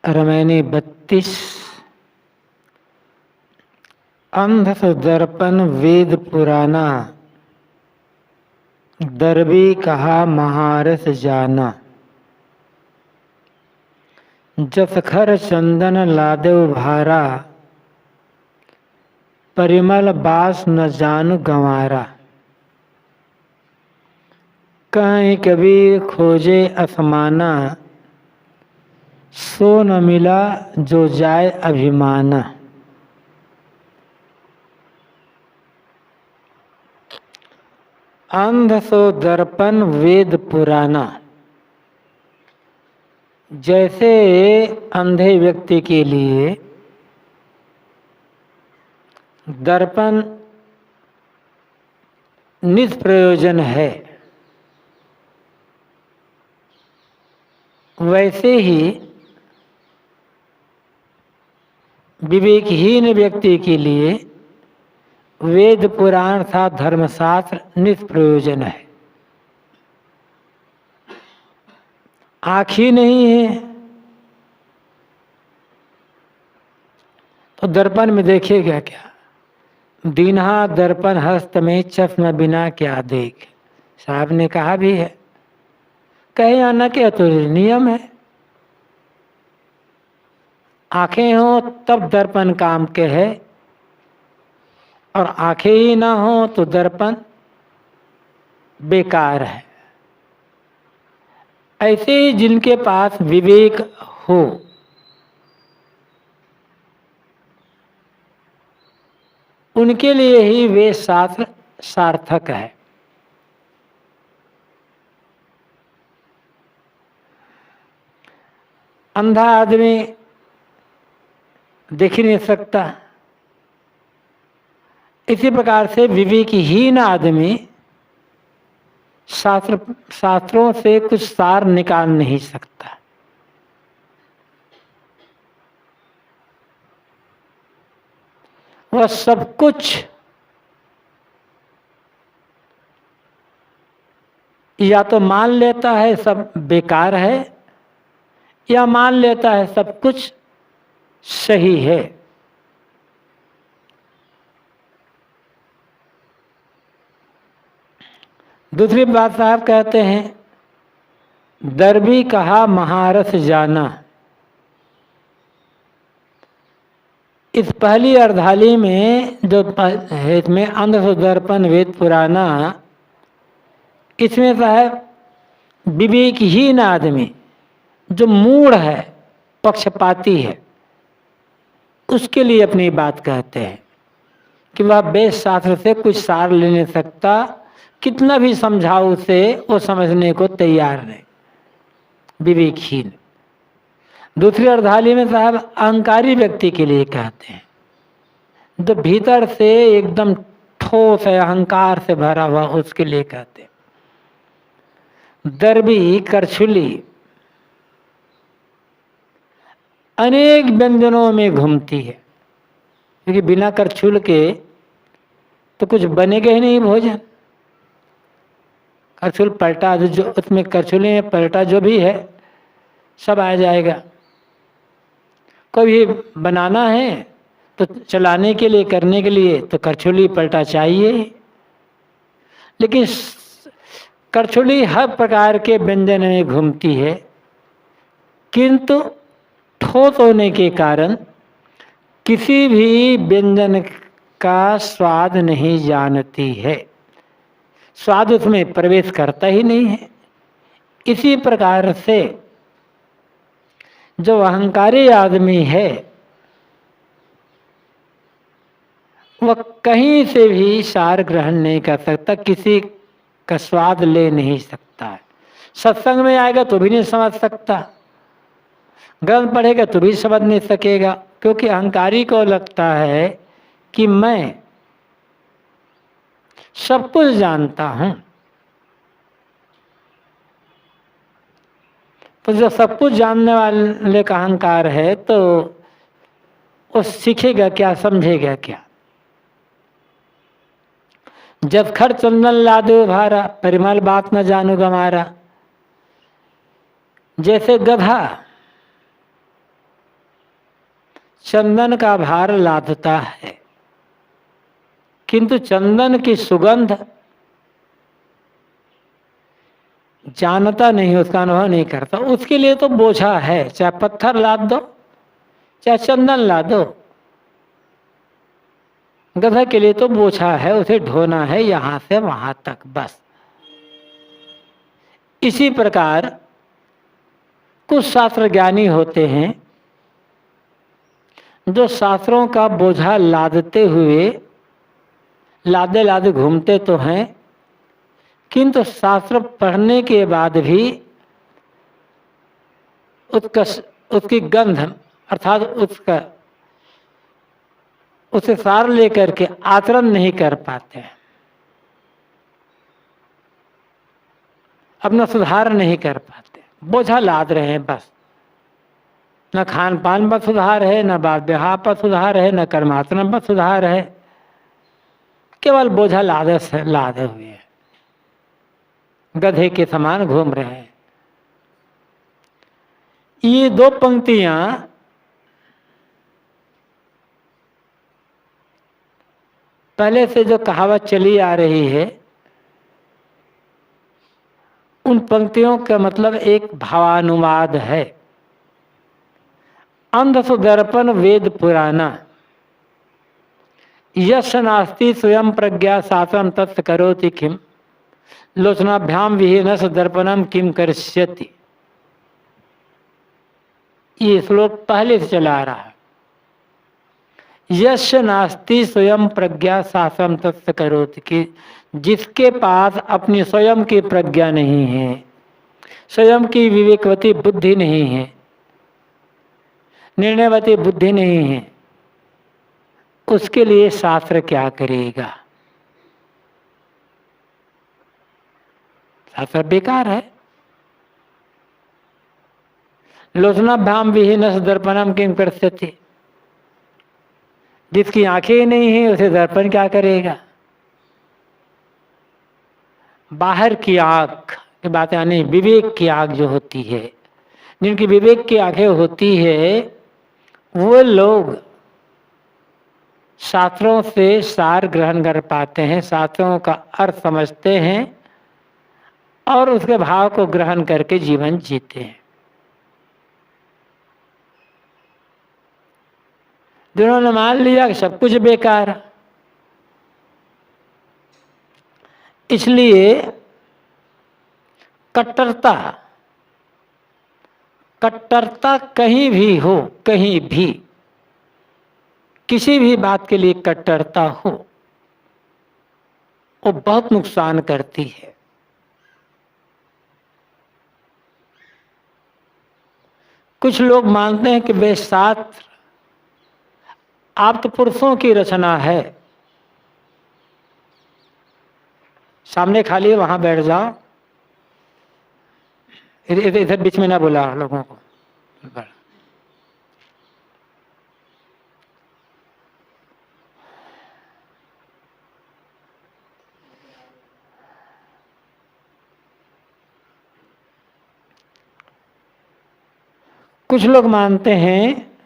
रामायणी 32। अंध सो दर्पण वेद पुराना, दरबी कहा महारस जाना। जस खर चंदन लादेव भारा, परिमल बास न जानू गंवारा। कहीं कबीर खोजे असमाना, सो न मिला जो जाए अभिमाना। अंध सो दर्पण वेद पुराना। जैसे अंधे व्यक्ति के लिए दर्पण निष्प्रयोजन है, वैसे ही विवेकहीन व्यक्ति के लिए वेद पुराण तथा धर्मशास्त्र निष्प्रयोजन है। आँख ही नहीं है तो दर्पण में देखेगा क्या? दीन्हा दर्पण हस्त में चश्मा बिना क्या देख, साहब ने कहा भी है। कहे या न कहे तो नियम है। आंखें हो तब दर्पण काम के है, और आंखें ही ना हो तो दर्पण बेकार है। ऐसे ही जिनके पास विवेक हो, उनके लिए ही वे शास्त्र सार्थक है। अंधा आदमी देख ही नहीं सकता, इसी प्रकार से विवेकहीन आदमी शास्त्रों से कुछ सार निकाल नहीं सकता। वह सब कुछ या तो मान लेता है सब बेकार है, या मान लेता है सब कुछ सही है। दूसरी बात साहब कहते हैं, दरबी कहा महारस जाना। इस पहली अर्धाली में जो है, इसमें अंध सो दर्पण वेद पुराना, इसमें साहब विवेकहीन आदमी जो मूढ़ है, पक्षपाती है, उसके लिए अपनी बात कहते हैं कि वह वेद शास्त्र से कुछ सार ले नहीं सकता, कितना भी समझाओ उसे वो समझने को तैयार नहीं, विवेकहीन। दूसरी अर्धाली में साहब अहंकारी व्यक्ति के लिए कहते हैं, जो भीतर से एकदम ठोस है, अहंकार से भरा हुआ, उसके लिए कहते हैं। दरबी करछुली अनेक व्यंजनों में घूमती है, क्योंकि बिना करछुल के तो कुछ बनेगा ही नहीं भोजन। करछुल पलटा, जो उसमें करछुली में पलटा जो भी है सब आ जाएगा। कोई भी बनाना है तो चलाने के लिए, करने के लिए तो करछुली पलटा चाहिए। लेकिन करछुली हर प्रकार के व्यंजन में घूमती है, किंतु ठोस होने के कारण किसी भी व्यंजन का स्वाद नहीं जानती है, स्वाद उसमें प्रवेश करता ही नहीं है। इसी प्रकार से जो अहंकारी आदमी है, वह कहीं से भी सार ग्रहण नहीं कर सकता, किसी का स्वाद ले नहीं सकता है। सत्संग में आएगा तो भी नहीं समझ सकता, ग्रंथ पढ़ेगा तो भी समझ नहीं सकेगा, क्योंकि अहंकारी को लगता है कि मैं सब कुछ जानता हूं। तो जो सब कुछ जानने वाले का अहंकार है, तो वो सीखेगा क्या, समझेगा क्या? जब खर चंदन लादो भारा, परिमल बात न जानू गमारा। जैसे गधा चंदन का भार लादता है, किंतु चंदन की सुगंध जानता नहीं, उसका अनुभव नहीं करता। उसके लिए तो बोझा है, चाहे पत्थर लाद दो चाहे चंदन ला दो, गधा के लिए तो बोझा है, उसे ढोना है यहां से वहां तक बस। इसी प्रकार कुछ शास्त्र ज्ञानी होते हैं जो शास्त्रों का बोझा लादते हुए लादे लादे घूमते तो हैं, किंतु शास्त्र पढ़ने के बाद भी उसकी गंध अर्थात उसे सार लेकर के आचरण नहीं कर पाते, अपना सुधार नहीं कर पाते, बोझा लाद रहे हैं बस। न खान पान पर सुधार है, न बात व्यवहार पर सुधार है, न कर्माचरण पर सुधार है, केवल बोझा लादे हुए हैं, गधे के समान घूम रहे हैं। ये दो पंक्तियां पहले से जो कहावत चली आ रही है, उन पंक्तियों का मतलब एक भावानुवाद है। अंध सुदर्पण वेद पुराना, यश नास्ति स्वयं प्रज्ञा शास्त्रम तत् करोति किम, लोचनाभ्याम विहीन दर्पणम किम करिष्यति। ये श्लोक पहले से चला आ रहा है। यश नास्ति स्वयं प्रज्ञा शास्त्रम तत् करोति, कि जिसके पास अपनी स्वयं की प्रज्ञा नहीं है, स्वयं की विवेकवती बुद्धि नहीं है, निर्णयवती बुद्धि नहीं है, उसके लिए शास्त्र क्या करेगा? शास्त्र बेकार है। लोचनाभ्याम विहीन दर्पणम किम करिष्यति, जिसकी आंखें ही नहीं है उसे दर्पण क्या करेगा? बाहर की आंख की बात यानी विवेक की आंख जो होती है, जिनकी विवेक की आंखें होती है, वो लोग शास्त्रों से सार ग्रहण कर पाते हैं, शास्त्रों का अर्थ समझते हैं और उसके भाव को ग्रहण करके जीवन जीते हैं। जिन्होंने मान लिया कि सब कुछ बेकार, इसलिए कट्टरता कहीं भी हो, कहीं भी किसी भी बात के लिए कट्टरता हो, वो बहुत नुकसान करती है। कुछ लोग मानते हैं कि वे शास्त्र आप तो पुरुषों की रचना है, सामने खाली है वहां बैठ जाओ, इधर बीच में ना बुला लोगों को। कुछ लोग मानते हैं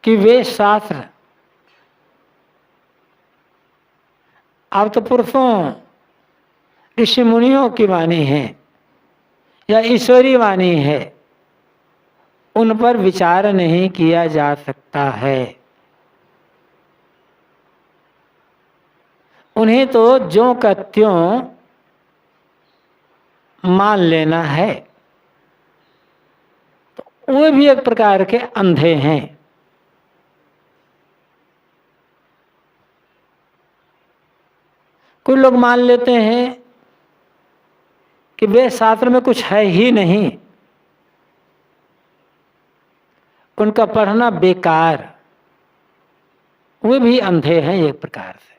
कि वे शास्त्र अब तो पुरुषों ऋषि मुनियों की वाणी है या ईश्वरी वाणी है, उन पर विचार नहीं किया जा सकता है। उन्हें तो ज्यों का त्यों मान लेना है, तो वो भी एक प्रकार के अंधे हैं। कुछ लोग मान लेते हैं कि वे शास्त्र में कुछ है ही नहीं, उनका पढ़ना बेकार, वे भी अंधे हैं एक प्रकार से।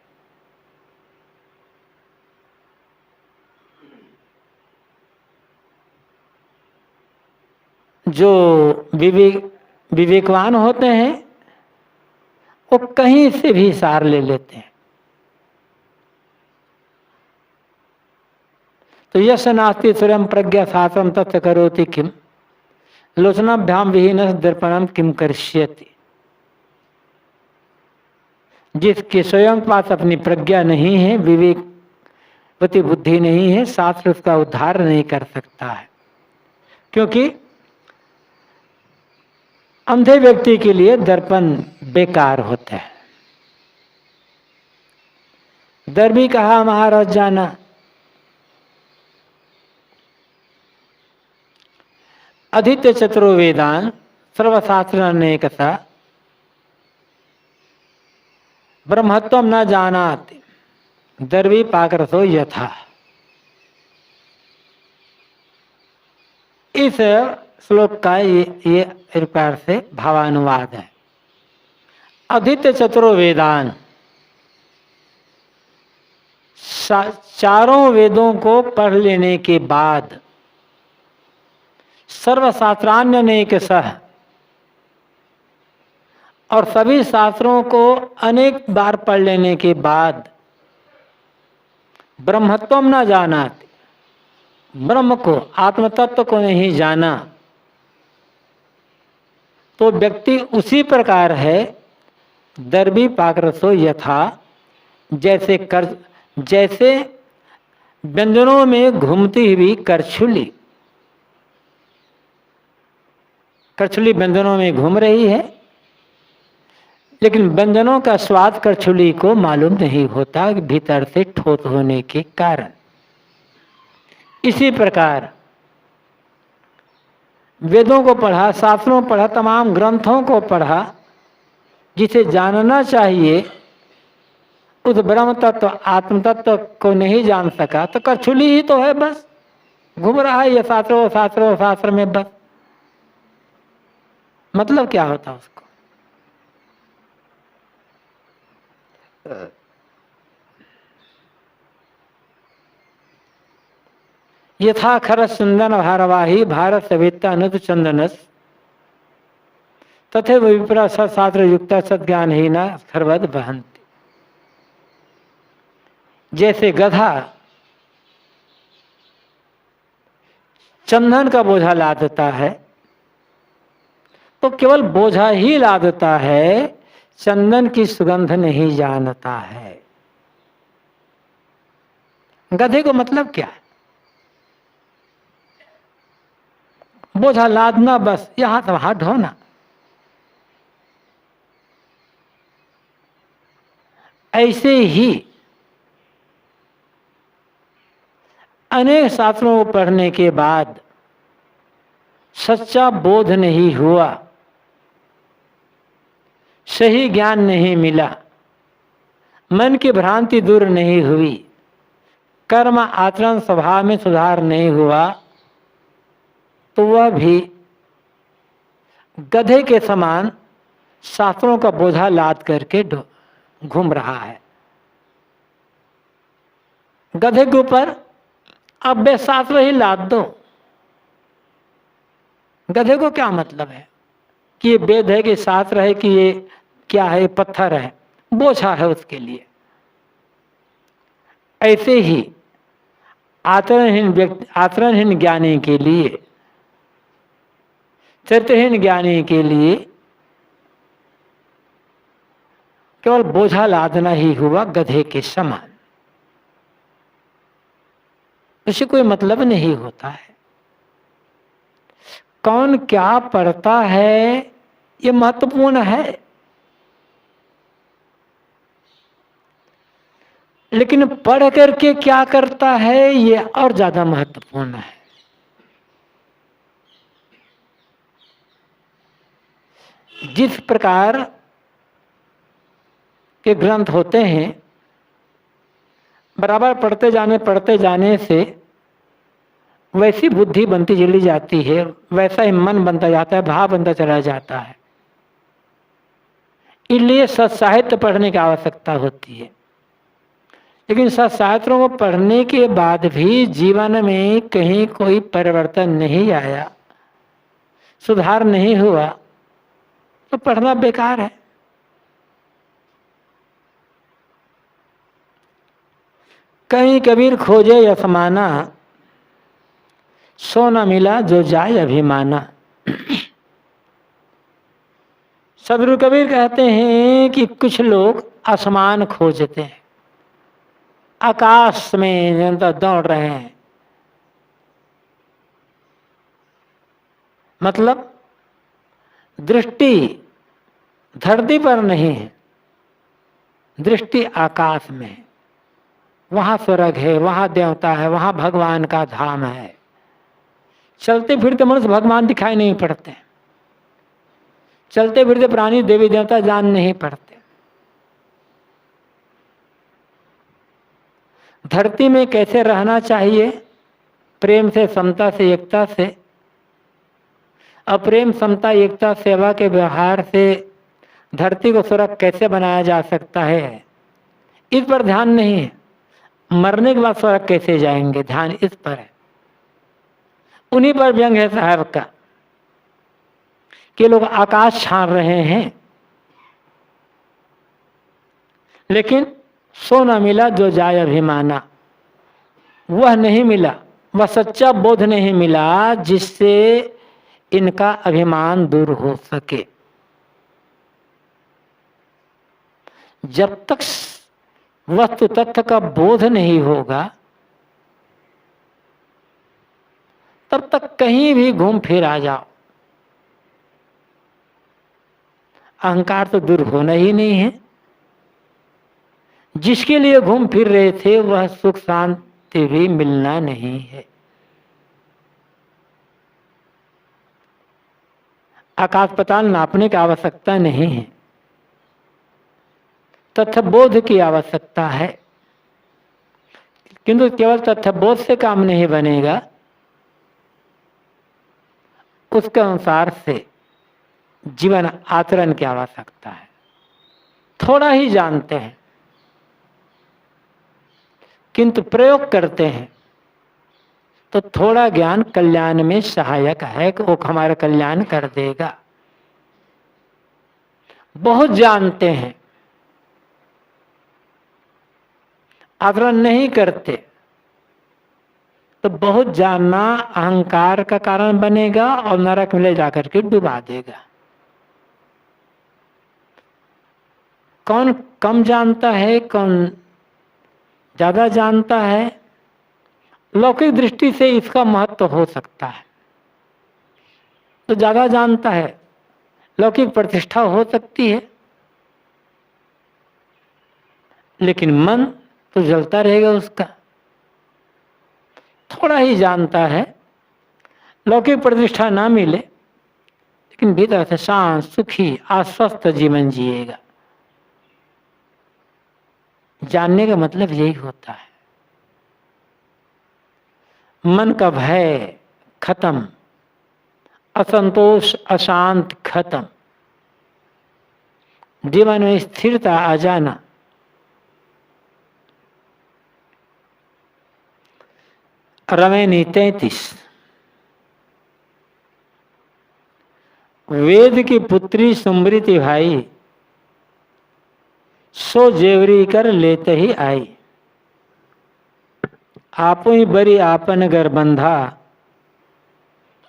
जो विवेकवान होते हैं वो कहीं से भी सार ले लेते हैं। तो यश नास्ति स्वयं प्रज्ञा शास्त्रम तत् करोति किम, लोचनाभ्याम विहीन दर्पणम किम करिष्यति। जिसके स्वयं पास अपनी प्रज्ञा नहीं है, विवेकवती बुद्धि नहीं है, शास्त्र उसका उद्धार नहीं कर सकता है। क्योंकि अंधे व्यक्ति के लिए दर्पण बेकार होता है। दर्भी कहा महाराज जाना, अधित्य चतुरो वेदान सर्वशास्त्र अनेकसा ब्रह्मत्व न जानात दर्वी पाकरसो यथा। इस श्लोक का ये प्रकार से भावानुवाद है। अधित्य चतुरो वेदान, चारों वेदों को पढ़ लेने के बाद सर्वशास्त्रान्यनेक सह, और सभी शास्त्रों को अनेक बार पढ़ लेने के बाद ब्रह्मत्वम न जानात, ब्रह्म को आत्म तत्व को नहीं जाना, तो व्यक्ति उसी प्रकार है दर्भी पाकरसो यथा, जैसे व्यंजनों में घूमती हुई करछुली व्यंजनों में घूम रही है, लेकिन व्यंजनों का स्वाद करछुली को मालूम नहीं होता भीतर से ठोस होने के कारण। इसी प्रकार वेदों को पढ़ा, शास्त्रों को पढ़ा, तमाम ग्रंथों को पढ़ा, जिसे जानना चाहिए उस ब्रह्म तत्व आत्म तत्व को नहीं जान सका, तो करछुली ही तो है, बस घूम रहा है ये शास्त्र में, बस मतलब क्या होता उसको। यथा खर चंदन भारवाही भारत सविता अनुत चंदनस तथे विप्रा सत्शास्त्र युक्त सद्ज्ञान ही न सर्वद बहंती। जैसे गधा चंदन का बोझा लादता है, तो केवल बोझा ही लादता है, चंदन की सुगंध नहीं जानता है। गधे को मतलब क्या है? बोझा लादना, बस यहां से वहां ढोना। ऐसे ही अनेक शास्त्रों को पढ़ने के बाद सच्चा बोध नहीं हुआ, सही ज्ञान नहीं मिला, मन की भ्रांति दूर नहीं हुई, कर्म आचरण स्वभाव में सुधार नहीं हुआ, तो वह भी गधे के समान शास्त्रों का बोझा लाद करके घूम रहा है। गधे के ऊपर अब बे शास्त्र ही लाद दो। गधे को क्या मतलब है कि ये वेद है कि शास्त्र है कि ये क्या है, पत्थर है, बोझा है उसके लिए। ऐसे ही आचरणहीन ज्ञानी के लिए, चरित्रहीन ज्ञानी के लिए केवल बोझा लादना ही हुआ गधे के समान। उसे कोई मतलब नहीं होता है। कौन क्या पढ़ता है ये महत्वपूर्ण है, लेकिन पढ़ करके क्या करता है ये और ज्यादा महत्वपूर्ण है। जिस प्रकार के ग्रंथ होते हैं, बराबर पढ़ते जाने से वैसी बुद्धि बनती चली जाती है, वैसा ही मन बनता जाता है, भाव बनता चला जाता है। इसलिए सत्साहित्य पढ़ने की आवश्यकता होती है। लेकिन सत्साहित्यों को पढ़ने के बाद भी जीवन में कहीं कोई परिवर्तन नहीं आया, सुधार नहीं हुआ, तो पढ़ना बेकार है। कहीं कबीर खोजे यशमाना, सो न मिला जो जाय अभिमाना। सदगुरु कबीर कहते हैं कि कुछ लोग आसमान खोजते हैं, आकाश में दौड़ रहे हैं, मतलब दृष्टि धरती पर नहीं है, दृष्टि आकाश में है। वहां स्वर्ग है, वहां देवता है, वहां भगवान का धाम है। चलते फिरते मनुष्य भगवान दिखाई नहीं पड़ते, चलते फिरते प्राणी देवी देवता जान नहीं पड़ते। धरती में कैसे रहना चाहिए? प्रेम से, समता से, एकता से। अप्रेम, समता, एकता, सेवा के व्यवहार से धरती को स्वर्ग कैसे बनाया जा सकता है, इस पर ध्यान नहीं है। मरने के बाद स्वर्ग कैसे जाएंगे, ध्यान इस पर है। उन्हीं पर व्यंग है साहब का कि लोग आकाश छान रहे हैं, लेकिन सो न मिला जो जाय अभिमाना, वह नहीं मिला, वह सच्चा बोध नहीं मिला जिससे इनका अभिमान दूर हो सके। जब तक वस्तु तथ्य का बोध नहीं होगा तब तक कहीं भी घूम फिर आ जाओ, अहंकार तो दूर होना ही नहीं है। जिसके लिए घूम फिर रहे थे वह सुख शांति भी मिलना नहीं है। आकाश पाताल नापने की आवश्यकता नहीं है, तथ्य बोध की आवश्यकता है। किंतु केवल तथ्य बोध से काम नहीं बनेगा, उसके अनुसार से जीवन आचरण की आवश्यकता है। थोड़ा ही जानते हैं किंतु प्रयोग करते हैं तो थोड़ा ज्ञान कल्याण में सहायक है कि वो हमारा कल्याण कर देगा। बहुत जानते हैं, आचरण नहीं करते तो बहुत जानना अहंकार का कारण बनेगा और नरक में ले जाकर के डुबा देगा। कौन कम जानता है, कौन ज्यादा जानता है, लौकिक दृष्टि से इसका महत्व हो सकता है। तो ज्यादा जानता है, लौकिक प्रतिष्ठा हो सकती है, लेकिन मन तो जलता रहेगा उसका। थोड़ा ही जानता है, लौकिक प्रतिष्ठा ना मिले, लेकिन भीतर से शांत, सुखी, आश्वस्त जीवन जिएगा। जानने का मतलब यही होता है। मन का भय खत्म, असंतोष अशांत खत्म, जीवन में स्थिरता आ जाना। रमैनी 33। वेद की पुत्री सुमृति भाई, सो जेवरी कर लेते ही आई। आपो ही बरी आपन गर बंधा,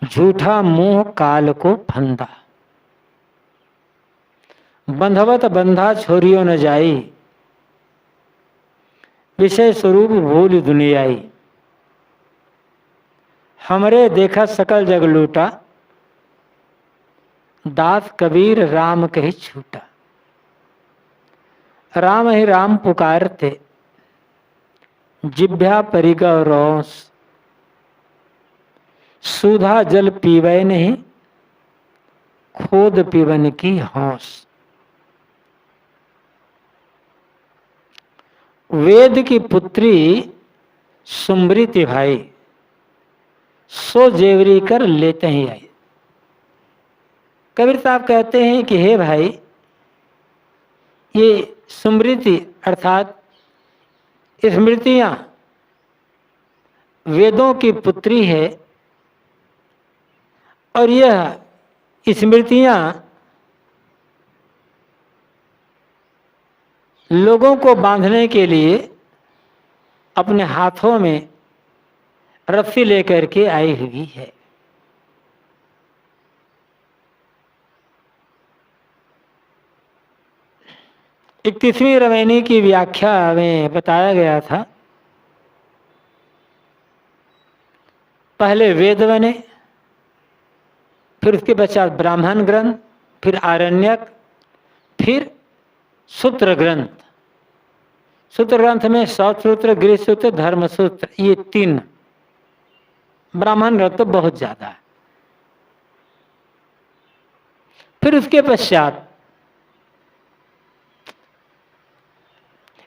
झूठा मोह काल को फंदा। बंधवत बंधा छोरियो न जाई, विषय स्वरूप भूल दुनियाई। हमरे देखा सकल जग लूटा, दास कबीर राम कही छूटा। राम ही राम पुकारते, जिभ्या परिगव रोस। सुधा जल पीवे नहीं, खोद पीवन की हौस। वेद की पुत्री सुमृति भाई, सो जेवरी कर लेते ही आई। कबीर साहब कहते हैं कि हे भाई, ये स्मृति अर्थात स्मृतियां वेदों की पुत्री है, और यह स्मृतियां लोगों को बांधने के लिए अपने हाथों में रस्सी लेकर के आई हुई है। 31वीं रमैनी की व्याख्या में बताया गया था, पहले वेद बने, फिर उसके पश्चात ब्राह्मण ग्रंथ, फिर आरण्यक, फिर सूत्र ग्रंथ। सूत्र ग्रंथ में सौत सूत्र, गृह सूत्र, धर्म सूत्र, ये 3। ब्राह्मण ग्रंथ तो बहुत ज्यादा है। फिर उसके पश्चात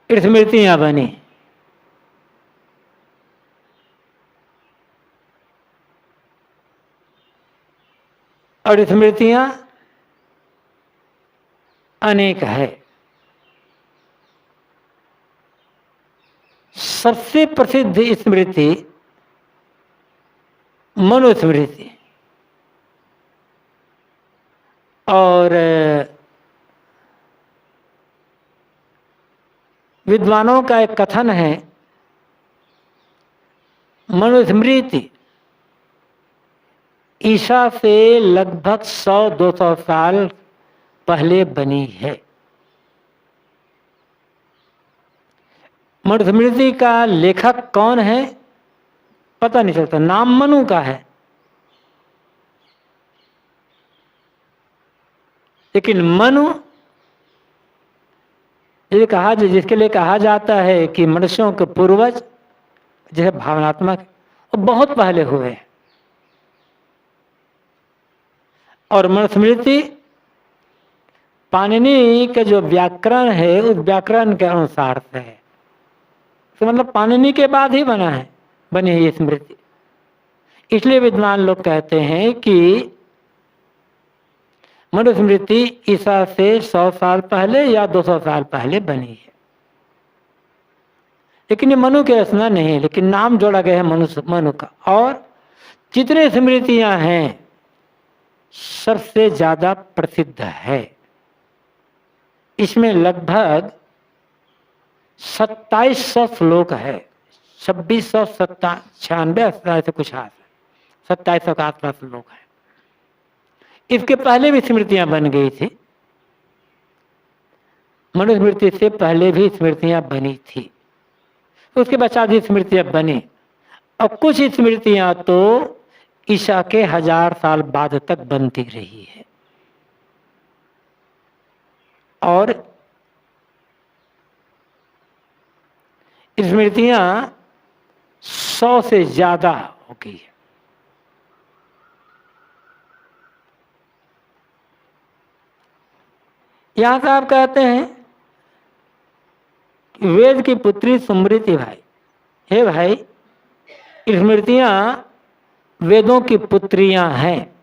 स्मृतियां बनी। और स्मृतियां अनेक है। सबसे प्रसिद्ध स्मृति मनुस्मृति, और विद्वानों का एक कथन है, मनुस्मृति ईसा से लगभग 100-200 साल पहले बनी है। मनुस्मृति का लेखक कौन है पता नहीं चलता, नाम मनु का है, लेकिन मनु ये कहा, जिसके लिए कहा जाता है कि मनुष्यों के पूर्वज जो है भावनात्मक, वो बहुत पहले हुए। और मनुस्मृति पाणिनि का जो व्याकरण है उस व्याकरण के अनुसार से है, तो मतलब पाणिनि के बाद ही बनी है ये स्मृति। इसलिए विद्वान लोग कहते हैं कि मनुस्मृति ईसा से 100 साल पहले या 200 साल पहले बनी है। लेकिन ये मनु के रचना नहीं है, लेकिन नाम जोड़ा गया है मनु का। और जितने स्मृतियां हैं सबसे ज्यादा प्रसिद्ध है। इसमें लगभग 2700 श्लोक है, 2696 ऐसे कुछ हाथ, 2700 का आसपास श्लोक है। इसके पहले भी स्मृतियां बन गई थी, मनुस्मृति से पहले भी स्मृतियां बनी थी, उसके पश्चात भी स्मृतियां बनी। और कुछ स्मृतियां तो ईसा के 1000 साल बाद तक बनती रही है। और स्मृतियां 100 से ज्यादा हो गई है। यहां साहब कहते हैं वेद की पुत्री स्मृति भाई, हे भाई स्मृतियां वेदों की पुत्रियां हैं।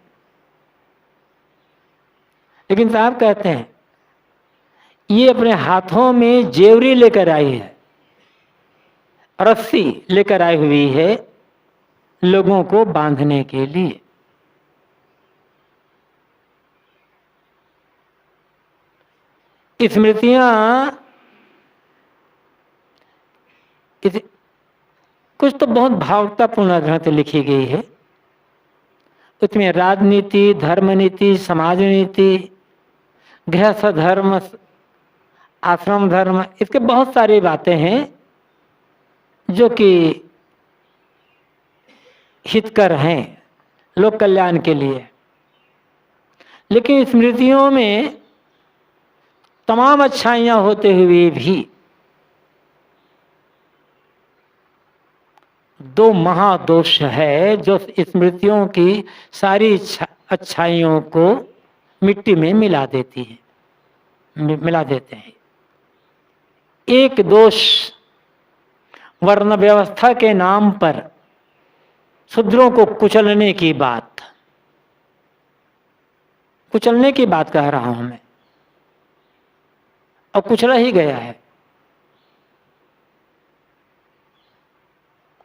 लेकिन साहब कहते हैं ये अपने हाथों में जेवरी लेकर आई है, रस्सी लेकर आई हुई है लोगों को बांधने के लिए। स्मृतियां कुछ तो बहुत भावुकतापूर्ण ग्रंथ लिखी गई है, उसमें राजनीति, धर्म नीति, समाज नीति, गृहस्थ धर्म, आश्रम धर्म, इसके बहुत सारी बातें हैं जो कि हितकर हैं लोक कल्याण के लिए। लेकिन स्मृतियों में तमाम अच्छाइयां होते हुए भी 2 महादोष है जो स्मृतियों की सारी अच्छाइयों को मिट्टी में मिला देती है, मिला देते हैं। एक दोष वर्ण व्यवस्था के नाम पर शूद्रों को कुचलने की बात, कुचलने की बात कह रहा हूं मैं, और कुचला ही गया है।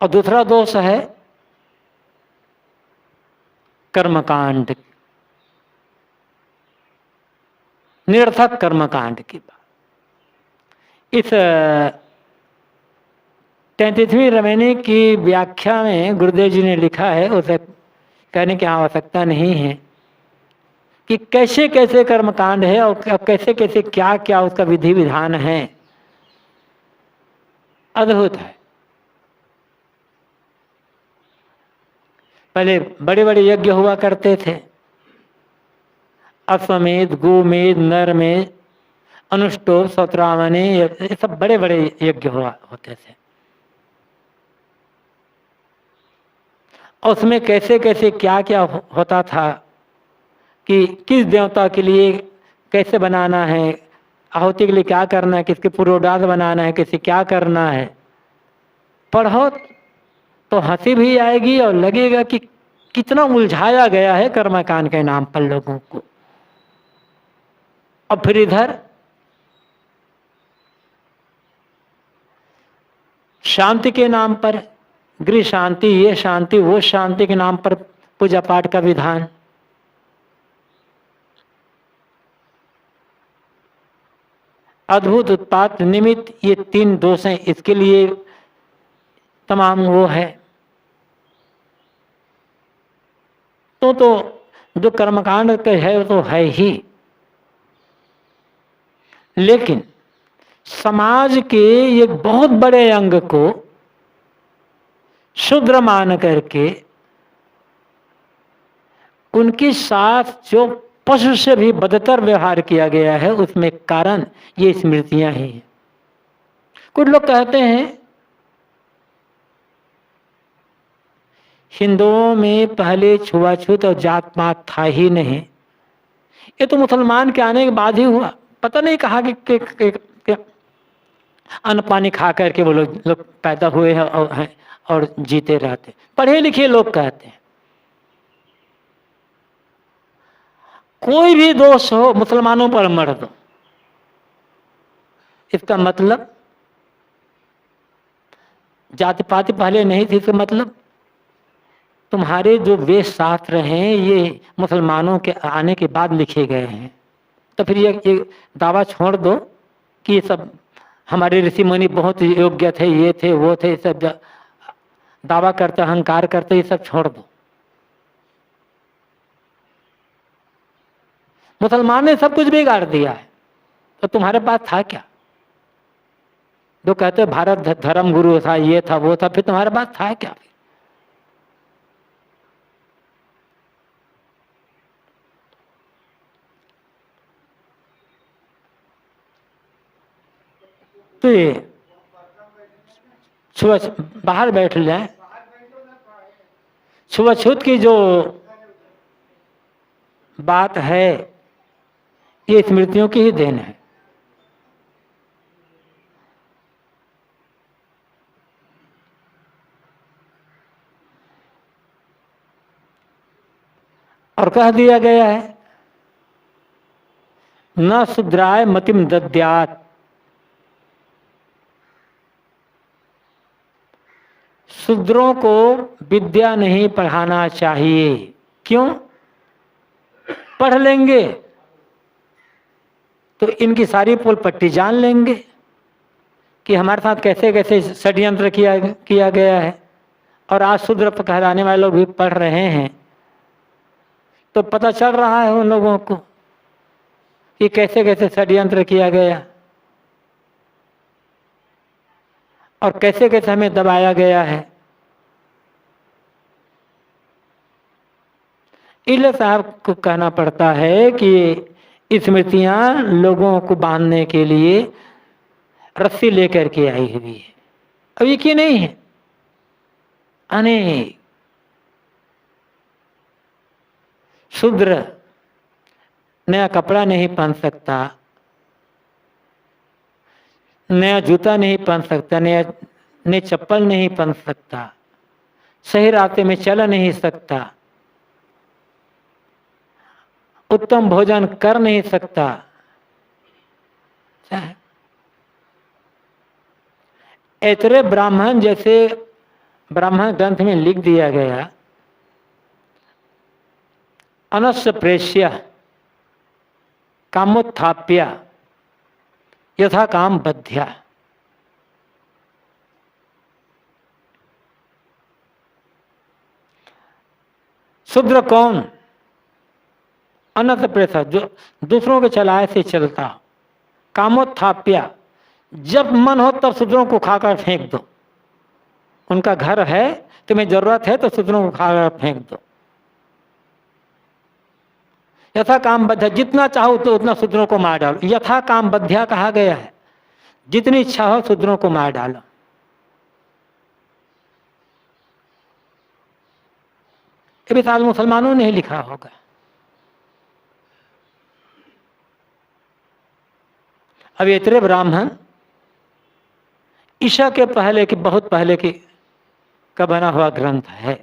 और दूसरा दोष है कर्मकांड, निरर्थक कर्मकांड की बात। इस 33वीं रमैनी की व्याख्या में गुरुदेव जी ने लिखा है, उसे कहने की आवश्यकता नहीं है कि कैसे कैसे कर्मकांड है और कैसे कैसे क्या क्या उसका विधि विधान है, अद्भुत है। पहले बड़े बड़े यज्ञ हुआ करते थे, अश्वमेध, गोमेध, नरमेध, अनुष्टोप, सौत्रावणी, ये सब बड़े बड़े यज्ञ हुआ होते थे। और उसमें कैसे कैसे क्या क्या होता था कि किस देवता के लिए कैसे बनाना है, आहुति के लिए क्या करना है, किसके पुरोडास बनाना है, किसे क्या करना है। पढ़ो तो हंसी भी आएगी और लगेगा कि कितना उलझाया गया है कर्मकांड के नाम पर लोगों को। और फिर इधर शांति के नाम पर, गृह शांति, ये शांति, वो शांति के नाम पर पूजा पाठ का विधान। अद्भुत, उत्पात, निमित्त, ये 3 दोष हैं, इसके लिए तमाम वो है। तो जो कर्मकांड के है वो तो है ही, लेकिन समाज के एक बहुत बड़े अंग को शूद्र मान करके उनके साथ जो पशु से भी बदतर व्यवहार किया गया है, उसमें कारण ये स्मृतियां ही हैं। कुछ लोग कहते हैं हिंदुओं में पहले छुआछूत और जात पात था ही नहीं, ये तो मुसलमान के आने के बाद ही हुआ। पता नहीं कहा कि अन्न पानी खा करके वो लोग पैदा हुए हैं और जीते रहते। पढ़े लिखे लोग कहते हैं कोई भी दोष हो मुसलमानों पर मर दो, इसका मतलब जाति पाति पहले नहीं थी, इसका मतलब तुम्हारे जो वेद शास्त्र हैं ये मुसलमानों के आने के बाद लिखे गए हैं। तो फिर ये दावा छोड़ दो कि ये सब हमारे ऋषि मुनि बहुत योग्य थे, ये थे वो थे, सब दावा करते, अहंकार करते, ये सब छोड़ दो। मुसलमान ने सब कुछ बिगाड़ दिया है, तो तुम्हारे पास था क्या? जो कहते भारत धर्म गुरु था, ये था वो था, फिर तुम्हारे पास था क्या? तो ये बाहर बैठ जाए, छुआछूत की जो बात है ये स्मृतियों की ही देन है। और कह दिया गया है न शूद्राय मतिम दद्यात्, शूद्रों को विद्या नहीं पढ़ाना चाहिए। क्यों? पढ़ लेंगे तो इनकी सारी पोल पट्टी जान लेंगे कि हमारे साथ कैसे कैसे षड्यंत्र किया गया है। और आज शूद्र कहलाने वाले लोग भी पढ़ रहे हैं, तो पता चल रहा है उन लोगों को कि कैसे कैसे षड्यंत्र किया गया और कैसे कैसे हमें दबाया गया है। इसलिए साहब को कहना पड़ता है कि स्मृतियां लोगों को बांधने के लिए रस्सी लेकर के आई हुई है। अब ये की नहीं है, अनेक शूद्र नया कपड़ा नहीं पहन सकता, नया जूता नहीं पहन सकता, नई चप्पल नहीं पहन सकता, सही रास्ते में चल नहीं सकता, उत्तम भोजन कर नहीं सकता। ऐतरे ब्राह्मण, जैसे ब्राह्मण ग्रंथ में लिख दिया गया, अनस्य प्रेष्य कामोत्थाप्य यथा काम बध्या। शूद्र कौन? अनत प्रेषक, जो दूसरों के चलाए से चलता। कामोत्थाप्य, जब मन हो तब शूद्रों को खाकर फेंक दो। उनका घर है, तुम्हें जरूरत है तो शूद्रों को खाकर फेंक दो। यथा काम बद्ध, जितना चाहो तो उतना शूद्रों को मार डालो। यथा काम बद्ध्या कहा गया है, जितनी इच्छा हो शूद्रों को मार डालो। ये भी शायद मुसलमानों ने ही लिखा होगा। अब इतने ब्राह्मण ईशा के पहले की, बहुत पहले की का बना हुआ ग्रंथ है।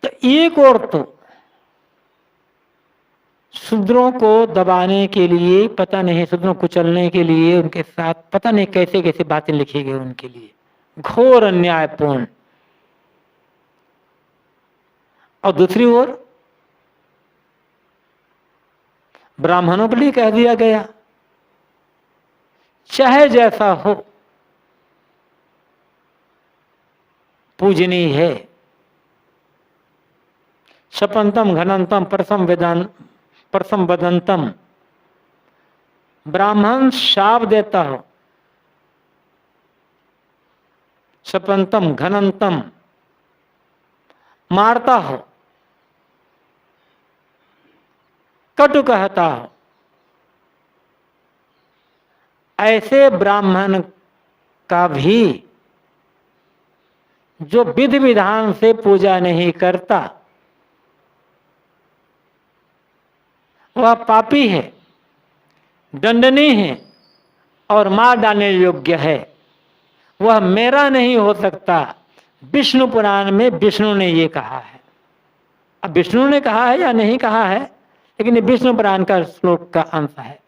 तो एक और तो शूद्रों को दबाने के लिए, पता नहीं शूद्रों को कुचलने के लिए उनके साथ पता नहीं कैसे कैसे बातें लिखी गई उनके लिए, घोर अन्यायपूर्ण। और दूसरी ओर ब्राह्मणों के लिए कह दिया गया, चाहे जैसा हो पूजनीय है। शपंतम घनंतम परसम वदंतम, ब्राह्मण शाप देता हो। शपंतम घनंतम, मारता हो, कटु कहता हो, ऐसे ब्राह्मण का भी जो विधि विधान से पूजा नहीं करता वह पापी है, दंडनीय है और मार डालने योग्य है। वह मेरा नहीं हो सकता। विष्णु पुराण में विष्णु ने ये कहा है। अब विष्णु ने कहा है या नहीं कहा है, लेकिन ये विष्णु पुराण का श्लोक का अंश है।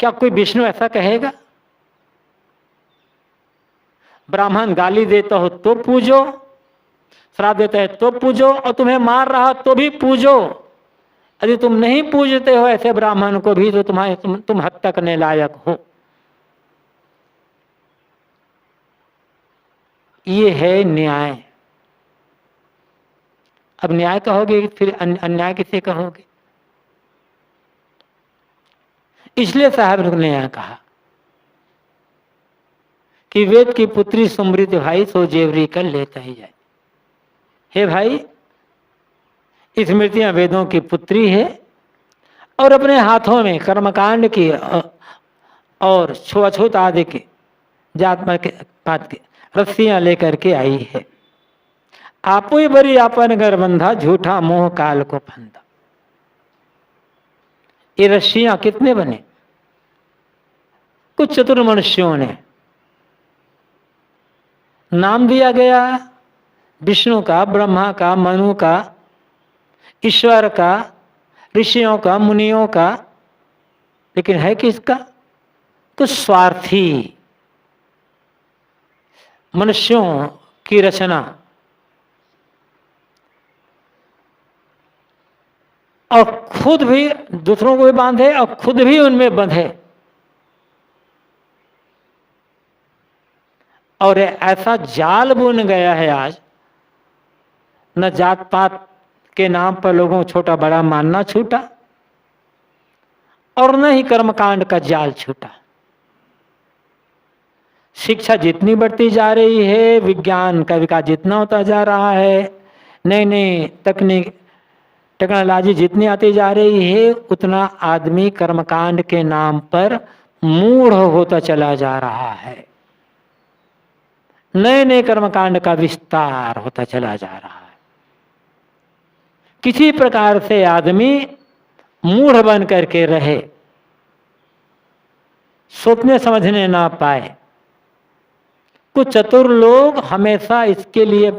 क्या कोई विष्णु ऐसा कहेगा? ब्राह्मण गाली देता हो तो पूजो, श्राप देता है तो पूजो, और तुम्हें मार रहा तो भी पूजो। यदि तुम नहीं पूजते हो ऐसे ब्राह्मण को भी तो तुम हत्या करने लायक हो। ये है न्याय। अब न्याय कहोगे फिर अन्याय किसे कहोगे? इसलिए साहब ने यहां कहा कि वेद की पुत्री सुमृत भाई सो जेवरी कर लेता ही जाए। हे भाई, स्मृतियां वेदों की पुत्री है और अपने हाथों में कर्मकांड की और छुआछूत आदि की जात पात की रस्सियां लेकर के आई है। आपो ही बरी आपन घर बंधा, झूठा मोह काल को फंदा। ये रस्सियां कितने बने? कुछ चतुर मनुष्यों ने नाम दिया गया विष्णु का, ब्रह्मा का, मनु का, ईश्वर का, ऋषियों का, मुनियों का, लेकिन है किसका? कुछ स्वार्थी मनुष्यों की रचना, और खुद भी दूसरों को भी बांधे और खुद भी उनमें बंधे। और ऐसा जाल बुन गया है आज, न जात पात के नाम पर लोगों को छोटा बड़ा मानना छूटा और न ही कर्मकांड का जाल छूटा। शिक्षा जितनी बढ़ती जा रही है, विज्ञान का विकास जितना होता जा रहा है, नई नई टेक्नोलॉजी जितनी आती जा रही है, उतना आदमी कर्मकांड के नाम पर मूढ़ होता चला जा रहा है। नए नए कर्मकांड का विस्तार होता चला जा रहा है। किसी प्रकार से आदमी मूढ़ बन करके रहे, सोचने समझने ना पाए। कुछ चतुर लोग हमेशा इसके लिए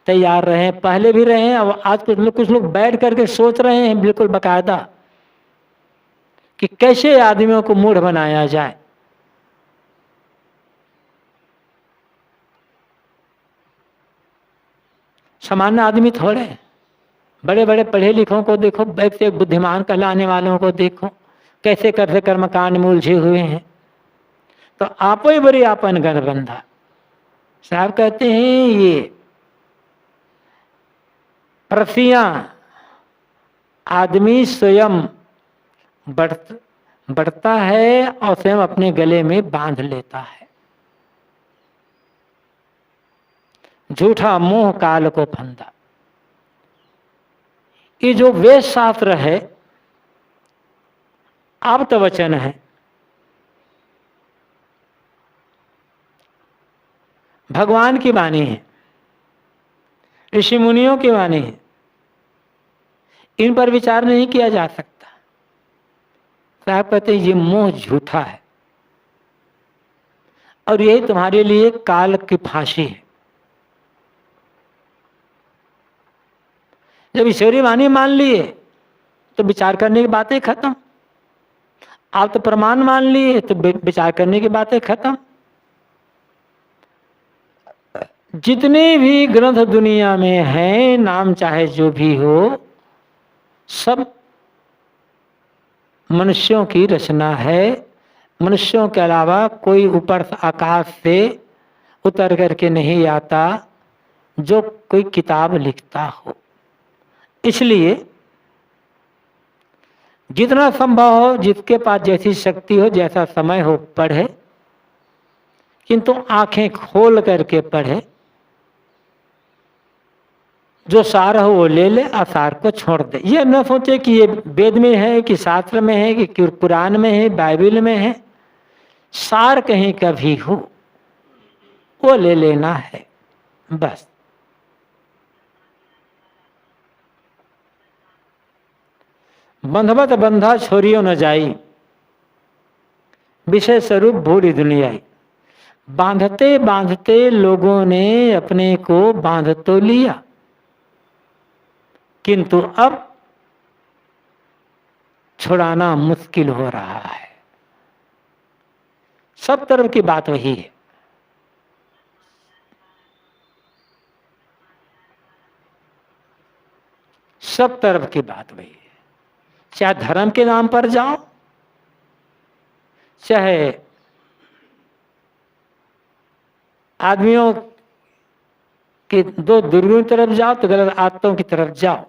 तैयार रहे, पहले भी रहे हैं। अब आज कुछ लोग बैठ करके सोच रहे हैं बिल्कुल बाकायदा कि कैसे आदमियों को मूढ़ बनाया जाए। सामान्य आदमी थोड़े, बड़े बड़े पढ़े लिखों को देखो, बैठ से बुद्धिमान कहलाने वालों को देखो, कैसे करते कर्मकांड में उलझे हुए हैं। तो आपो ही बड़ी आपन घर बंधा, साहब कहते हैं ये प्रसियां आदमी स्वयं बढ़ता है और स्वयं अपने गले में बांध लेता है। झूठा मोह काल को फंदा। ये जो वेद शास्त्र है आप्त वचन है, भगवान की वाणी है, ऋषि मुनियों की वाणी है, इन पर विचार नहीं किया जा सकता। साहब कहते हैं ये मोह झूठा है और यही तुम्हारे लिए काल की फांसी है। जब ईश्वरीय वाणी मान लिए तो विचार करने की बातें खत्म। आप तो प्रमाण मान लिए तो विचार करने की बातें खत्म। जितने भी ग्रंथ दुनिया में हैं, नाम चाहे जो भी हो, सब मनुष्यों की रचना है। मनुष्यों के अलावा कोई ऊपर आकाश से उतर करके नहीं आता जो कोई किताब लिखता हो। इसलिए जितना संभव हो, जिसके पास जैसी शक्ति हो, जैसा समय हो, पढ़े, किंतु आंखें खोल करके पढ़े। जो सार हो वो ले ले, असार को छोड़ दे। ये न सोचे कि ये वेद में है कि शास्त्र में है कि कुरान में है, बाइबल में है। सार कहीं का भी हो वो ले लेना है बस। बंधवत बंधा छोरियो न जाई, विषय स्वरूप भूरी दुनियाई। बांधते बांधते लोगों ने अपने को बांध तो लिया, किंतु अब छुड़ाना मुश्किल हो रहा है। सब तरफ की बात वही है। सब तरफ की बात वही है। चाहे धर्म के नाम पर जाओ, चाहे आदमियों की दो दुर्गुण की तरफ जाओ तो गलत आदतों की तरफ जाओ।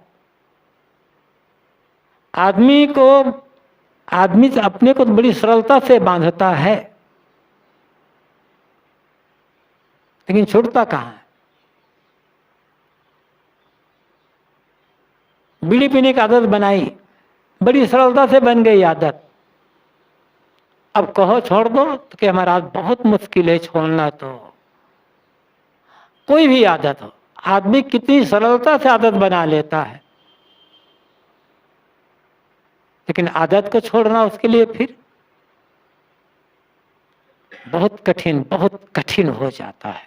आदमी अपने को बड़ी सरलता से बांधता है, लेकिन छूटता कहाँ है। बीड़ी पीने की आदत बनाई, बड़ी सरलता से बन गई आदत। अब कहो छोड़ दो तो कि हमारा बहुत मुश्किल है छोड़ना। तो कोई भी आदत हो, आदमी कितनी सरलता से आदत बना लेता है, लेकिन आदत को छोड़ना उसके लिए फिर बहुत कठिन हो जाता है।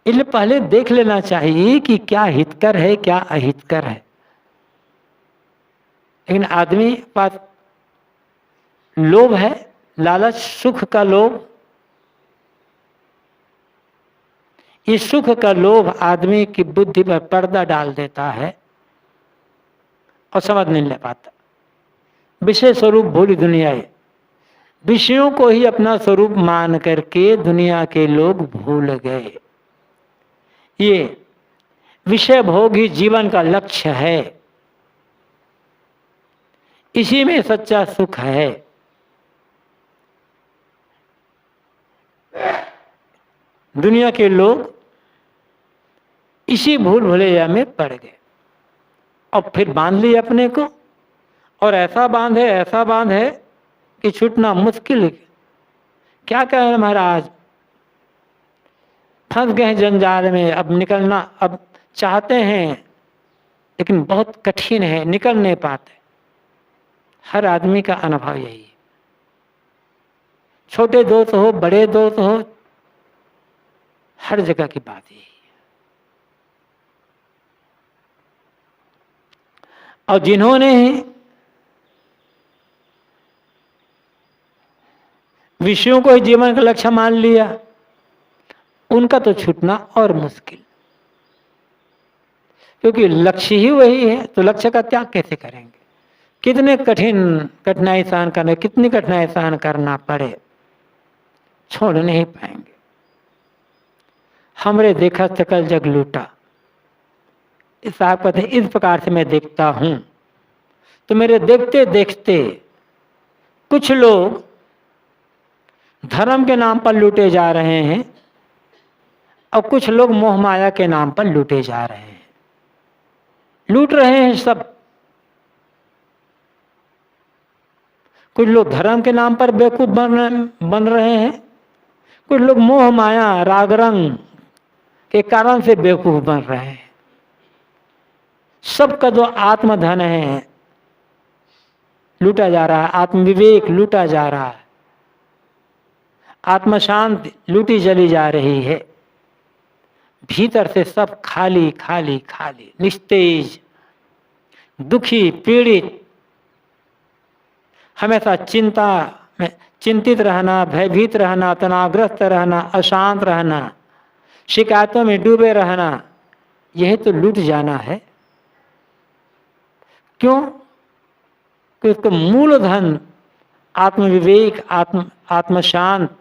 इसलिए पहले देख लेना चाहिए कि क्या हितकर है, क्या अहितकर है। लेकिन आदमी के पास लोभ है, लालच, सुख का लोभ। इस सुख का लोभ आदमी की बुद्धि पर पर्दा डाल देता है और समझ नहीं ले पाता। विषय स्वरूप भूली दुनिया है। विषयों को ही अपना स्वरूप मान करके दुनिया के लोग भूल गए। ये विषय भोग ही जीवन का लक्ष्य है, इसी में सच्चा सुख है। दुनिया के लोग इसी भूल भुलैया में पड़ गए और फिर बांध लिए अपने को। और ऐसा बांध है कि छूटना मुश्किल है। क्या कहें महाराज, फंस गए जंजाल में। अब निकलना अब चाहते हैं लेकिन बहुत कठिन है, निकल नहीं पाते। हर आदमी का अनुभव यही है। छोटे दोस्त हो, बड़े दोस्त हो, हर जगह की बात यही है। और जिन्होंने विषयों को ही जीवन का लक्ष्य मान लिया, उनका तो छूटना और मुश्किल, क्योंकि लक्ष्य ही वही है। तो लक्ष्य का त्याग कैसे करेंगे? कितनी कठिनाई सहन करना पड़े, छोड़ नहीं पाएंगे। हमरे देखा सकल जग लूटा, इस साहब कहते हैं इस प्रकार से मैं देखता हूं। तो मेरे देखते देखते कुछ लोग धर्म के नाम पर लूटे जा रहे हैं और कुछ लोग मोह माया के नाम पर लूटे जा रहे हैं। लूट रहे हैं सब। कुछ लोग धर्म के नाम पर बेवकूफ बन रहे हैं, कुछ लोग मोह माया राग रंग के कारण से बेवकूफ बन रहे हैं। सबका जो आत्मधन है लूटा जा रहा है, आत्मविवेक लूटा जा रहा है, आत्मशांति लूटी चली जा रही है। भीतर से सब खाली खाली खाली, निस्तेज, दुखी, पीड़ित, हमेशा चिंता में चिंतित रहना, भयभीत रहना, तनावग्रस्त रहना, अशांत रहना, शिकायतों में डूबे रहना, यह तो लूट जाना है। क्यों? कि उसका मूलधन आत्मविवेक, आत्मशांत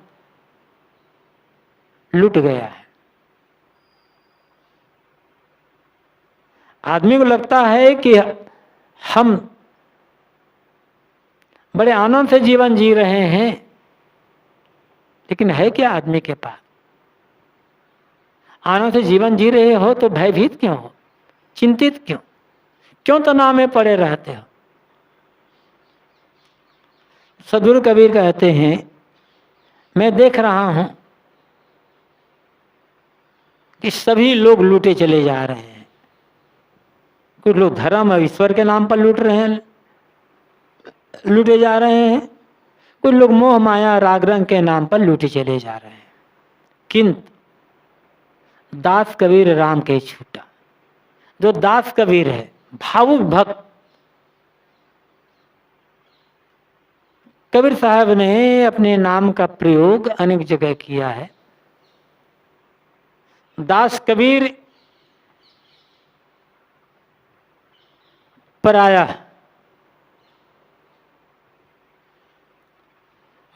लूट गया है। आदमी को लगता है कि हम बड़े आनंद से जीवन जी रहे हैं, लेकिन है क्या आदमी के पास? आनंद से जीवन जी रहे हो तो भयभीत क्यों हो, चिंतित क्यों, क्यों तनाव में पड़े रहते हो? सदगुरु कबीर कहते हैं मैं देख रहा हूं कि सभी लोग लूटे चले जा रहे हैं। कुछ लोग धर्म और ईश्वर के नाम पर लूट रहे हैं, लूटे जा रहे हैं, कुछ लोग मोह माया राग रंग के नाम पर लूटे चले जा रहे हैं। किंतु दास कबीर राम के छूटा। जो दास कबीर है, भावुक भक्त, कबीर साहब ने अपने नाम का प्रयोग अनेक जगह किया है। दास कबीर पराया,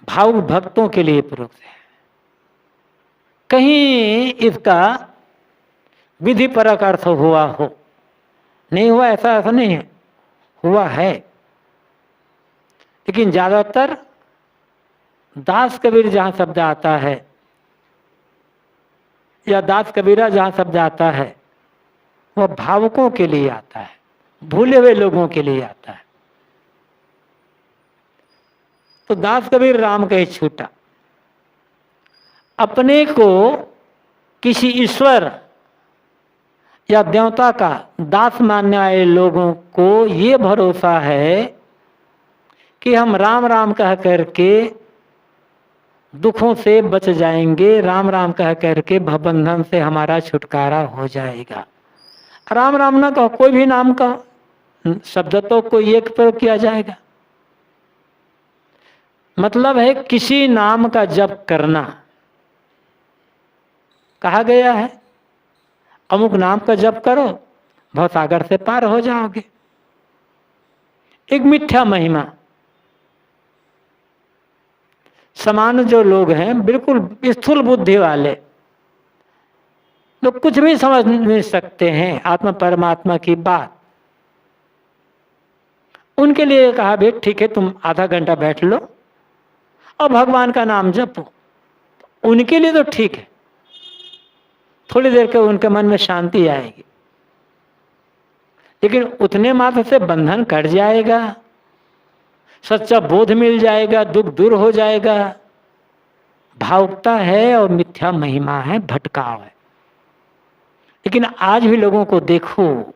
भावुक भक्तों के लिए प्रयुक्त है। कहीं इसका विधि परक अर्थ हुआ हो, नहीं हुआ ऐसा नहीं है, हुआ है। लेकिन ज्यादातर दास कबीर जहां शब्द आता है या दास कबीरा जहां शब्द आता है वह भावुकों के लिए आता है, भूले हुए लोगों के लिए आता है। तो दास कबीर राम कहे छूटा। अपने को किसी ईश्वर या देवता का दास मानने वाले लोगों को ये भरोसा है कि हम राम राम कह करके दुखों से बच जाएंगे, राम राम कह करके भवबंधन से हमारा छुटकारा हो जाएगा। राम राम ना कहो, कोई भी नाम कहो, शब्द तो कोई एक प्रयोग किया जाएगा। मतलब है किसी नाम का जप करना। कहा गया है अमुक नाम का जप करो, भवसागर से पार हो जाओगे। एक मिथ्या महिमा। समान जो लोग हैं, बिल्कुल स्थूल बुद्धि वाले लोग कुछ भी समझ नहीं सकते हैं आत्मा परमात्मा की बात। उनके लिए कहा भाई ठीक है, तुम आधा घंटा बैठ लो और भगवान का नाम जपो। उनके लिए तो ठीक है, थोड़ी देर के उनके मन में शांति आएगी, लेकिन उतने मात्र से बंधन कट जाएगा, सच्चा बोध मिल जाएगा, दुख दूर हो जाएगा। भावुकता है और मिथ्या महिमा है, भटकाव है। लेकिन आज भी लोगों को देखो,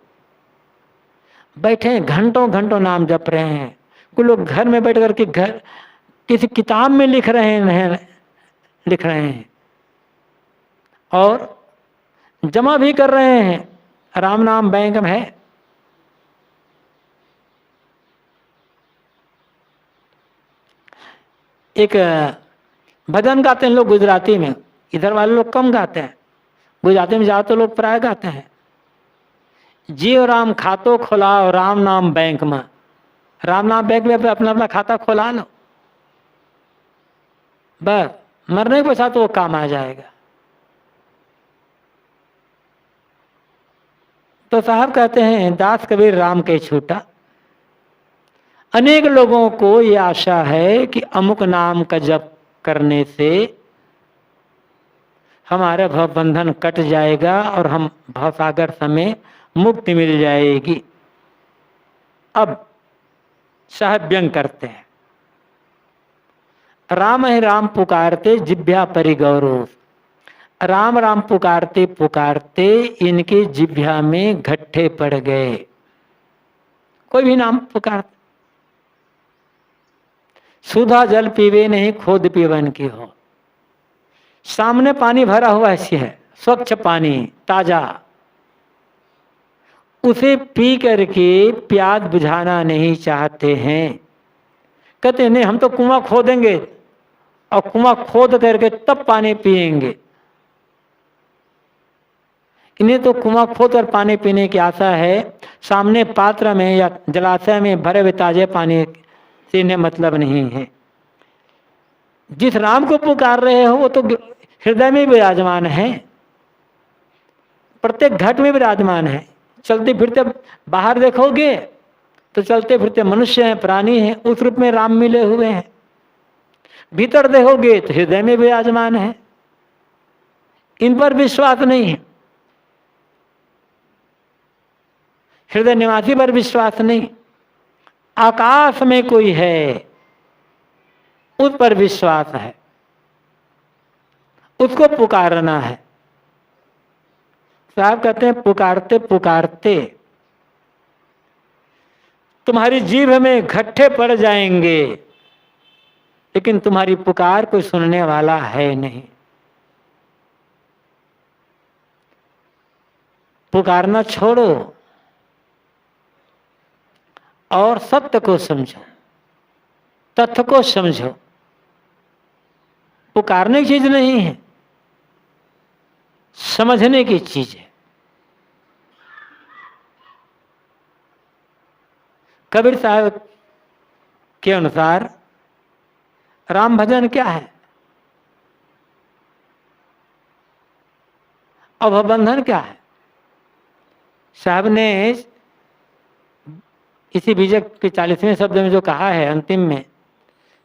बैठे घंटों घंटों नाम जप रहे हैं। कुछ लोग घर में बैठ करके घर किसी किताब में लिख रहे हैं और जमा भी कर रहे हैं। राम नाम बैंक में है। एक भजन गाते हैं लोग गुजराती में, इधर वाले लोग कम गाते हैं, गुजराती में ज्यादातर लोग प्राय गाते हैं। जियो राम खातो खोलाओ राम नाम बैंक में। राम नाम बैंक में अपना अपना खाता खोला लो, बस मरने के पश्चात वो काम आ जाएगा। तो साहब कहते हैं, दास कबीर राम के छूटा। अनेक लोगों को ये आशा है कि अमुक नाम का जप करने से हमारा भव बंधन कट जाएगा और हम भवसागर समय मुक्ति मिल जाएगी। अब साहब व्यंग करते हैं, राम है राम पुकारते जिभ्या परिगौरव। राम राम पुकारते पुकारते इनके जिभ्या में घट्टे पड़ गए। कोई भी नाम पुकारते, सुधा जल पीवे नहीं खोद पीवन की हो। सामने पानी भरा हुआ है, स्वच्छ पानी ताजा, उसे पी करके प्यास बुझाना नहीं चाहते हैं। कहते नहीं, हम तो कुआं खोदेंगे और कुआं खोद करके तब पानी पिएंगे। इन्हें तो कुआं खोद कर पानी पीने की आशा है, सामने पात्र में या जलाशय में भरे हुए ताजे पानी से इन्हें मतलब नहीं है। जिस राम को पुकार रहे हो वो तो हृदय में विराजमान है, प्रत्येक घट में विराजमान है। चलते फिरते बाहर देखोगे तो चलते फिरते मनुष्य हैं, प्राणी हैं, उस रूप में राम मिले हुए हैं। भीतर देखोगे तो हृदय में विराजमान है। इन पर विश्वास नहीं है, हृदय निवासी पर विश्वास नहीं। आकाश में कोई है उस पर विश्वास है, उसको पुकारना है। साहब कहते हैं, पुकारते पुकारते तुम्हारी जीभ में घट्टे पड़ जाएंगे, लेकिन तुम्हारी पुकार कोई सुनने वाला है नहीं। पुकारना छोड़ो और सत्य को समझो, तथ्य को समझो। पुकारने की चीज नहीं है, समझने की चीज है। कबीर साहब के अनुसार राम भजन क्या है और भवबंधन क्या है? साहब ने इसी बीजक के 40वें शब्द में जो कहा है अंतिम में,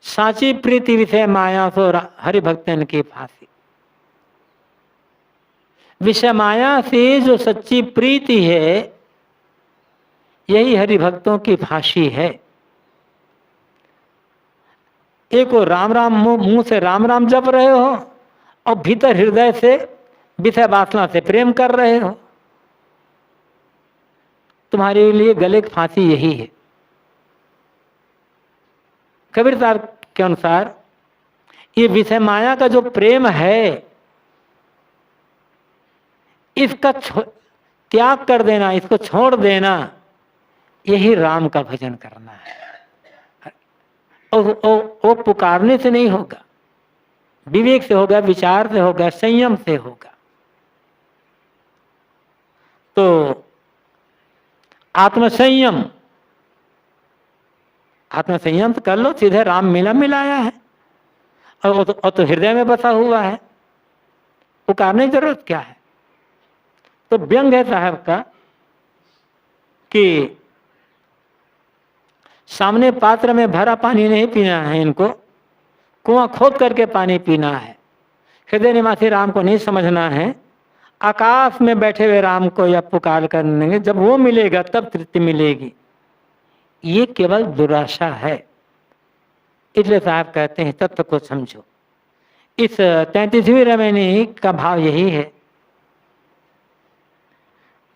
साची प्रीति विषय माया सो हरि भक्तन की फांसी। विषय माया से जो सच्ची प्रीति है यही हरि भक्तों की फांसी है। एक वो राम राम मुंह से राम राम जप रहे हो और भीतर हृदय से विषय वासना से प्रेम कर रहे हो। तुम्हारे लिए गले की फांसी यही है। कबीर साहब के अनुसार ये विषय माया का जो प्रेम है, इसका त्याग कर देना, इसको छोड़ देना, यही राम का भजन करना है। वो पुकारने से नहीं होगा, विवेक से होगा, विचार से होगा, संयम से होगा। तो आत्मसंयम तो कर लो, सीधे राम मिलाया है और वो तो हृदय में बसा हुआ है, पुकारने की जरूरत क्या है? तो व्यंग है साहब का कि सामने पात्र में भरा पानी नहीं पीना है, इनको कुआं खोद करके पानी पीना है। हृदय निवासी राम को नहीं समझना है, आकाश में बैठे हुए राम को या पुकार करने, जब वो मिलेगा तब तृप्ति मिलेगी। ये केवल दुराशा है। इसलिए साहब कहते हैं तत्व को समझो। इस 33वीं रमैनी का भाव यही है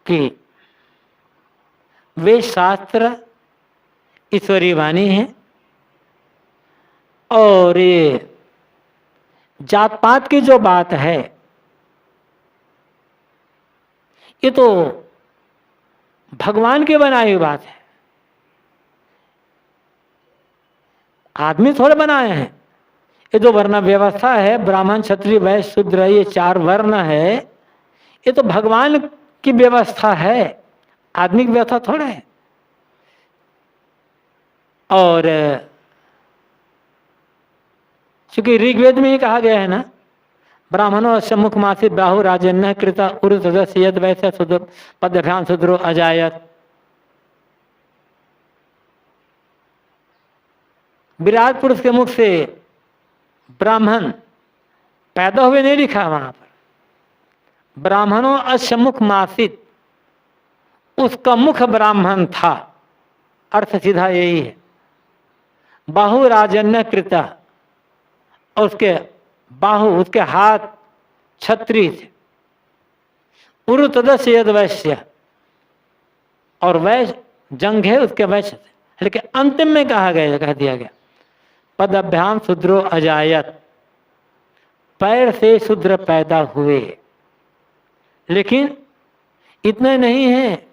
कि वे शास्त्र ईश्वरी वाणी है और ये जात पात की जो बात है ये तो भगवान की बनाई हुई बात है, आदमी थोड़े बनाए हैं। ये जो वर्ण व्यवस्था है, ब्राह्मण क्षत्रिय वैश्य शूद्र, ये 4 वर्ण है, ये तो भगवान की व्यवस्था है, आदमी की व्यवस्था थोड़ा है। और क्योंकि ऋग्वेद में ही कहा गया है ना, ब्राह्मणों सम्मुख मासी बाहु राजन्य कृता उरु सदस्य यद वैसे सुद्र पदभ्याम सुद्रो अजायत। विराट पुरुष के मुख से ब्राह्मण पैदा हुए नहीं लिखा वहां पर, ब्राह्मणों असम्मुख मासित, उसका मुख ब्राह्मण था, अर्थ सीधा यही है। बाहु राजन्य कृता, और उसके बाहु, उसके हाथ छत्री थे। उरु तदस्य यद वैश्य, और वैश्य जंघे उसके वैश्य थे। लेकिन अंतिम में कहा गया, कह दिया गया पदभ्याम शूद्रो अजायत, पैर से शूद्र पैदा हुए। लेकिन इतने नहीं है,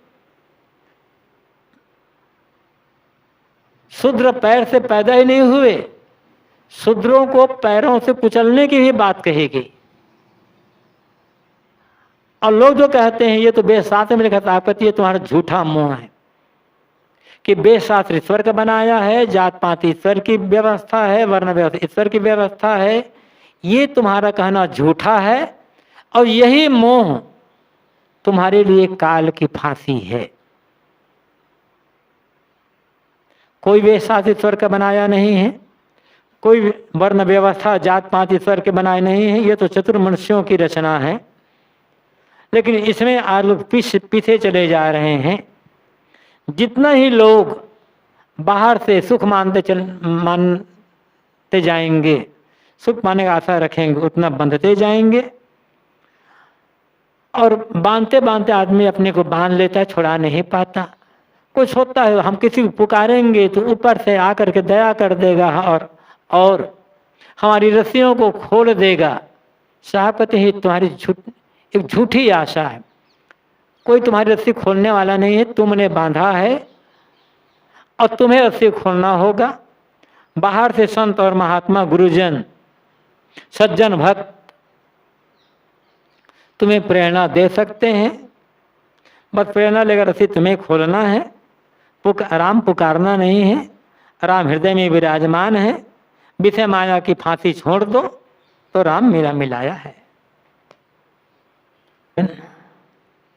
शूद्र पैर से पैदा ही नहीं हुए, शूद्रों को पैरों से कुचलने की भी बात कही गई। और लोग जो कहते हैं ये तो वेदशास्त्र में लिखा था, आपत्ति ये तुम्हारा झूठा मोह है कि वेदशास्त्र ईश्वर का बनाया है, जात पात ईश्वर की व्यवस्था है, वर्ण व्यवस्था ईश्वर की व्यवस्था है, ये तुम्हारा कहना झूठा है। और यही मोह तुम्हारे लिए काल की फांसी है। कोई वेदशास्त्र ईश्वर का बनाया नहीं है, कोई वर्ण व्यवस्था जात पात ईश्वर के बनाए नहीं है, ये तो चतुर मनुष्यों की रचना है। लेकिन इसमें आज लोग पीछे चले जा रहे हैं। जितना ही लोग बाहर से सुख मानते जाएंगे, सुख मानने का आशा रखेंगे, उतना बंधते जाएंगे। और बांधते बांधते आदमी अपने को बांध लेता है, छुड़ा नहीं पाता। कुछ होता है, हम किसी को पुकारेंगे तो ऊपर से आकर के दया कर देगा और हमारी रस्सियों को खोल देगा। साहब कहते हैं तुम्हारी एक झूठी आशा है, कोई तुम्हारी रस्सी खोलने वाला नहीं है, तुमने बांधा है और तुम्हें रस्सी खोलना होगा। बाहर से संत और महात्मा, गुरुजन, सज्जन भक्त तुम्हें प्रेरणा दे सकते हैं, बस प्रेरणा लेकर रस्सी तुम्हें खोलना है। राम पुकारना नहीं है, राम हृदय में विराजमान है। विषय माया की फांसी छोड़ दो तो राम मेरा मिलाया है।